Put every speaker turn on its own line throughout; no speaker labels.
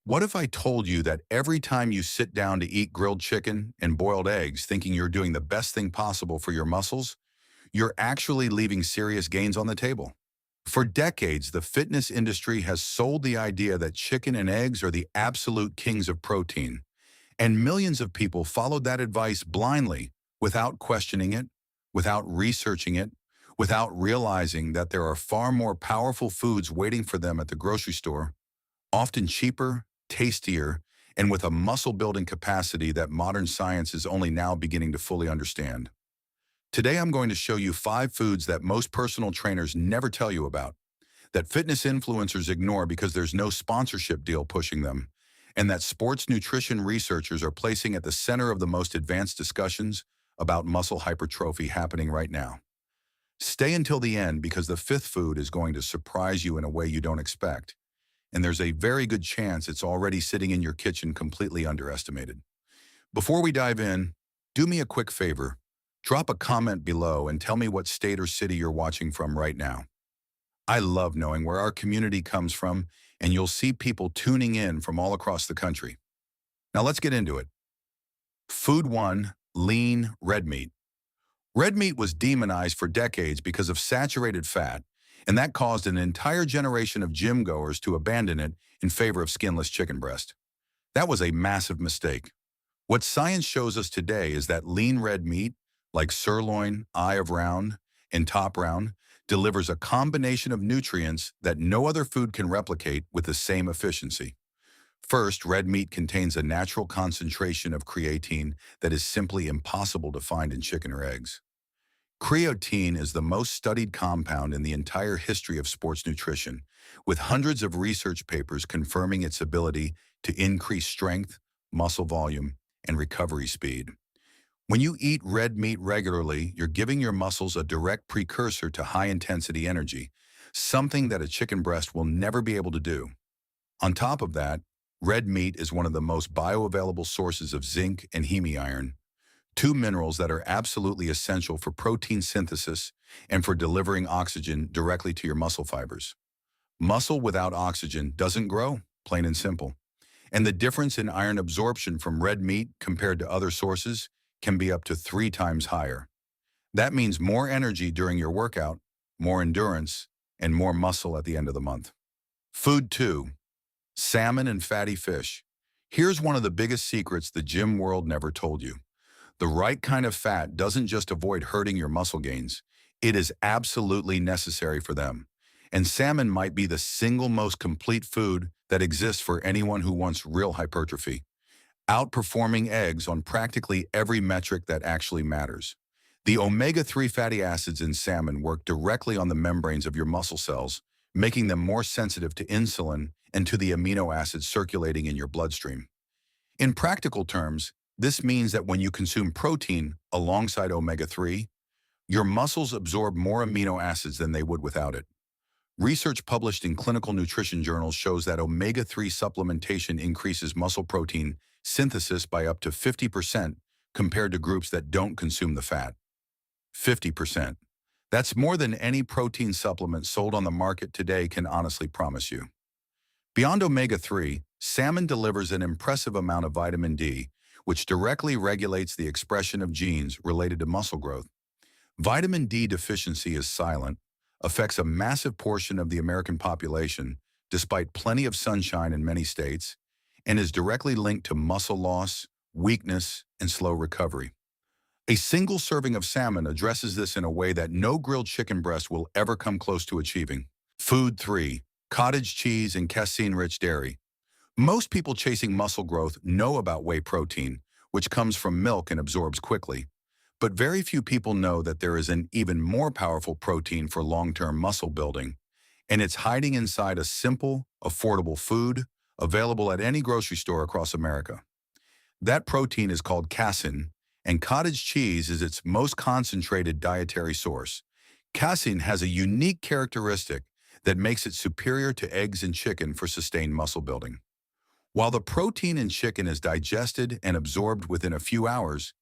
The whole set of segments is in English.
What if I told you that every time you sit down to eat grilled chicken and boiled eggs thinking you're doing the best thing possible for your muscles, you're actually leaving serious gains on the table? For decades, the fitness industry has sold the idea that chicken and eggs are the absolute kings of protein, and millions of people followed that advice blindly, without questioning it, without researching it, without realizing that there are far more powerful foods waiting for them at the grocery store, often cheaper, tastier, and with a muscle-building capacity that modern science is only now beginning to fully understand. Today, I'm going to show you 5 foods that most personal trainers never tell you about, that fitness influencers ignore because there's no sponsorship deal pushing them, and that sports nutrition researchers are placing at the center of the most advanced discussions about muscle hypertrophy happening right now. Stay until the end because the 5th food is going to surprise you in a way you don't expect, and there's a very good chance it's already sitting in your kitchen completely underestimated. Before we dive in, do me a quick favor. Drop a comment below and tell me what state or city you're watching from right now. I love knowing where our community comes from, and you'll see people tuning in from all across the country. Now let's get into it. Food 1, lean red meat. Red meat was demonized for decades because of saturated fat, and that caused an entire generation of gym goers to abandon it in favor of skinless chicken breast. That was a massive mistake. What science shows us today is that lean red meat, like sirloin, eye of round, and top round, delivers a combination of nutrients that no other food can replicate with the same efficiency. First, red meat contains a natural concentration of creatine that is simply impossible to find in chicken or eggs. Creatine is the most studied compound in the entire history of sports nutrition, with hundreds of research papers confirming its ability to increase strength, muscle volume, and recovery speed. When you eat red meat regularly, you're giving your muscles a direct precursor to high-intensity energy, something that a chicken breast will never be able to do. On top of that, red meat is one of the most bioavailable sources of zinc and heme-iron, 2 minerals that are absolutely essential for protein synthesis and for delivering oxygen directly to your muscle fibers. Muscle without oxygen doesn't grow, plain and simple. And the difference in iron absorption from red meat compared to other sources can be up to 3 times higher. That means more energy during your workout, more endurance, and more muscle at the end of the month. Food 2, salmon and fatty fish. Here's one of the biggest secrets the gym world never told you. The right kind of fat doesn't just avoid hurting your muscle gains, it is absolutely necessary for them. And salmon might be the single most complete food that exists for anyone who wants real hypertrophy, outperforming eggs on practically every metric that actually matters. The omega-3 fatty acids in salmon work directly on the membranes of your muscle cells, making them more sensitive to insulin and to the amino acids circulating in your bloodstream. In practical terms, this means that when you consume protein alongside omega-3, your muscles absorb more amino acids than they would without it. Research published in clinical nutrition journals shows that omega-3 supplementation increases muscle protein synthesis by up to 50% compared to groups that don't consume the fat. 50%. That's more than any protein supplement sold on the market today can honestly promise you. Beyond omega-3, salmon delivers an impressive amount of vitamin D, which directly regulates the expression of genes related to muscle growth. Vitamin D deficiency is silent, affects a massive portion of the American population, despite plenty of sunshine in many states, and is directly linked to muscle loss, weakness, and slow recovery. A single serving of salmon addresses this in a way that no grilled chicken breast will ever come close to achieving. Food 3, cottage cheese and casein-rich dairy. Most people chasing muscle growth know about whey protein, which comes from milk and absorbs quickly. But very few people know that there is an even more powerful protein for long-term muscle building, and it's hiding inside a simple, affordable food available at any grocery store across America. That protein is called casein, and cottage cheese is its most concentrated dietary source. Casein has a unique characteristic that makes it superior to eggs and chicken for sustained muscle building. While the protein in chicken is digested and absorbed within a few hours,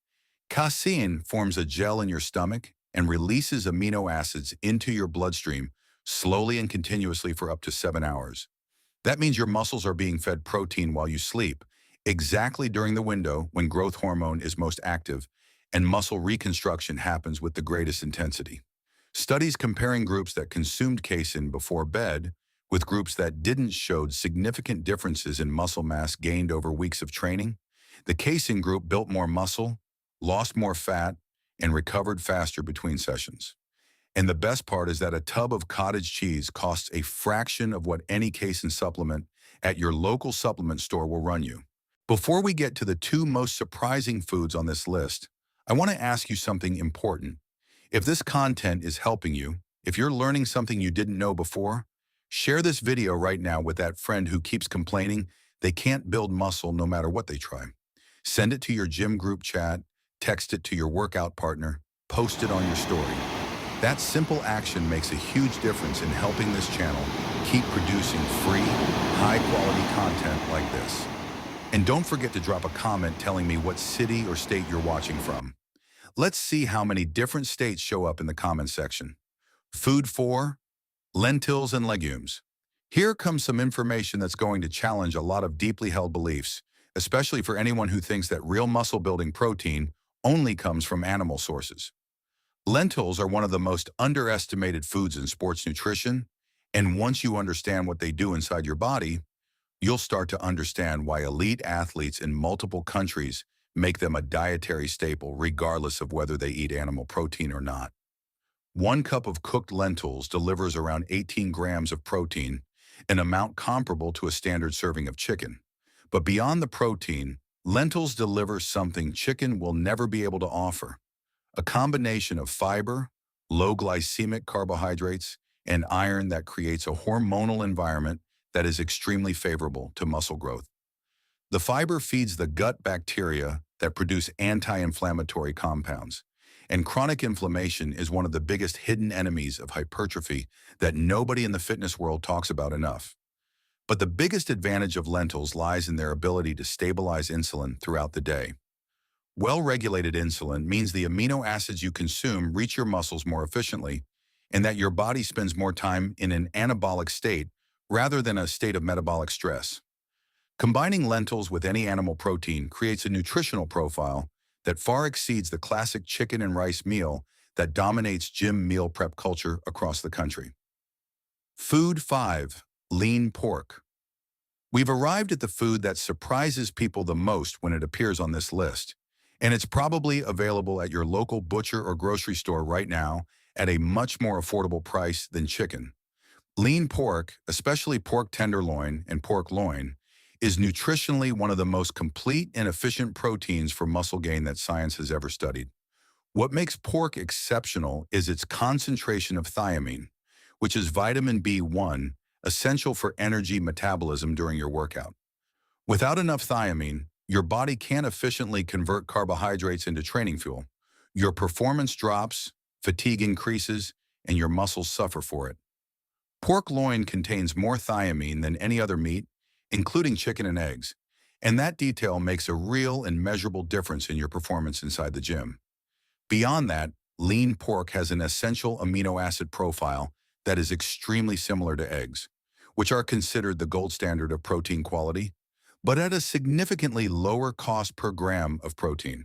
casein forms a gel in your stomach and releases amino acids into your bloodstream slowly and continuously for up to 7 hours. That means your muscles are being fed protein while you sleep, exactly during the window when growth hormone is most active and muscle reconstruction happens with the greatest intensity. Studies comparing groups that consumed casein before bed with groups that didn't showed significant differences in muscle mass gained over weeks of training. The casein group built more muscle, lost more fat, and recovered faster between sessions. And the best part is that a tub of cottage cheese costs a fraction of what any casein supplement at your local supplement store will run you. Before we get to the two most surprising foods on this list, I want to ask you something important. If this content is helping you, if you're learning something you didn't know before, share this video right now with that friend who keeps complaining they can't build muscle no matter what they try. Send it to your gym group chat, text it to your workout partner, post it on your story. That simple action makes a huge difference in helping this channel keep producing free, high-quality content like this. And don't forget to drop a comment telling me what city or state you're watching from. Let's see how many different states show up in the comment section. Food 4, lentils and legumes. Here comes some information that's going to challenge a lot of deeply held beliefs, especially for anyone who thinks that real muscle-building protein only comes from animal sources. Lentils are one of the most underestimated foods in sports nutrition, and once you understand what they do inside your body, you'll start to understand why elite athletes in multiple countries make them a dietary staple regardless of whether they eat animal protein or not. 1 cup of cooked lentils delivers around 18 grams of protein, an amount comparable to a standard serving of chicken. But beyond the protein, lentils deliver something chicken will never be able to offer: a combination of fiber, low glycemic carbohydrates, and iron that creates a hormonal environment that is extremely favorable to muscle growth. The fiber feeds the gut bacteria that produce anti-inflammatory compounds, and chronic inflammation is one of the biggest hidden enemies of hypertrophy that nobody in the fitness world talks about enough. But the biggest advantage of lentils lies in their ability to stabilize insulin throughout the day. Well-regulated insulin means the amino acids you consume reach your muscles more efficiently, and that your body spends more time in an anabolic state rather than a state of metabolic stress. Combining lentils with any animal protein creates a nutritional profile that far exceeds the classic chicken and rice meal that dominates gym meal prep culture across the country. Food 5, lean pork. We've arrived at the food that surprises people the most when it appears on this list, and it's probably available at your local butcher or grocery store right now at a much more affordable price than chicken. Lean pork, especially pork tenderloin and pork loin, is nutritionally one of the most complete and efficient proteins for muscle gain that science has ever studied. What makes pork exceptional is its concentration of thiamine, which is vitamin B1, essential for energy metabolism during your workout. Without enough thiamine, your body can't efficiently convert carbohydrates into training fuel. Your performance drops, fatigue increases, and your muscles suffer for it. Pork loin contains more thiamine than any other meat, including chicken and eggs, and that detail makes a real and measurable difference in your performance inside the gym. Beyond that, lean pork has an essential amino acid profile that is extremely similar to eggs, which are considered the gold standard of protein quality, but at a significantly lower cost per gram of protein.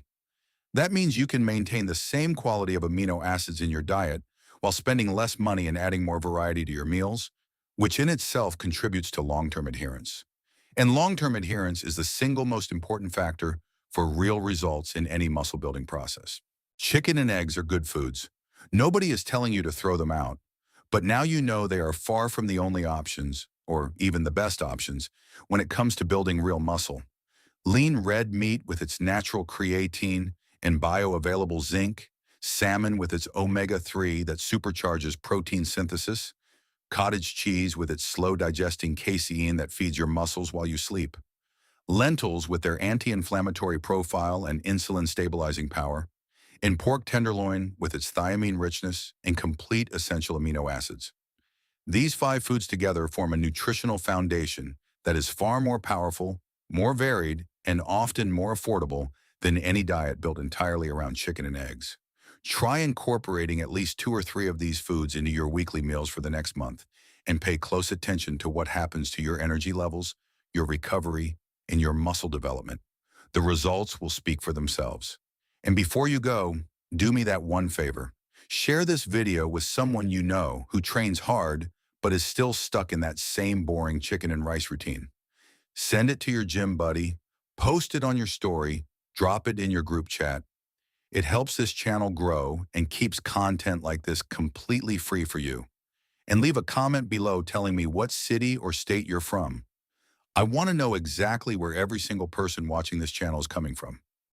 That means you can maintain the same quality of amino acids in your diet while spending less money and adding more variety to your meals, which in itself contributes to long-term adherence. And long-term adherence is the single most important factor for real results in any muscle-building process. Chicken and eggs are good foods. Nobody is telling you to throw them out, but now you know they are far from the only options, or even the best options, when it comes to building real muscle. Lean red meat with its natural creatine and bioavailable zinc, salmon with its omega-3 that supercharges protein synthesis, cottage cheese with its slow-digesting casein that feeds your muscles while you sleep, lentils with their anti-inflammatory profile and insulin-stabilizing power, and pork tenderloin with its thiamine richness and complete essential amino acids. These 5 foods together form a nutritional foundation that is far more powerful, more varied, and often more affordable than any diet built entirely around chicken and eggs. Try incorporating at least 2 or 3 of these foods into your weekly meals for the next month, and pay close attention to what happens to your energy levels, your recovery, and your muscle development. The results will speak for themselves. And before you go, do me that one favor. Share this video with someone you know who trains hard but is still stuck in that same boring chicken and rice routine. Send it to your gym buddy, post it on your story, drop it in your group chat. It helps this channel grow and keeps content like this completely free for you. And leave a comment below telling me what city or state you're from. I want to know exactly where every single person watching this channel is coming from.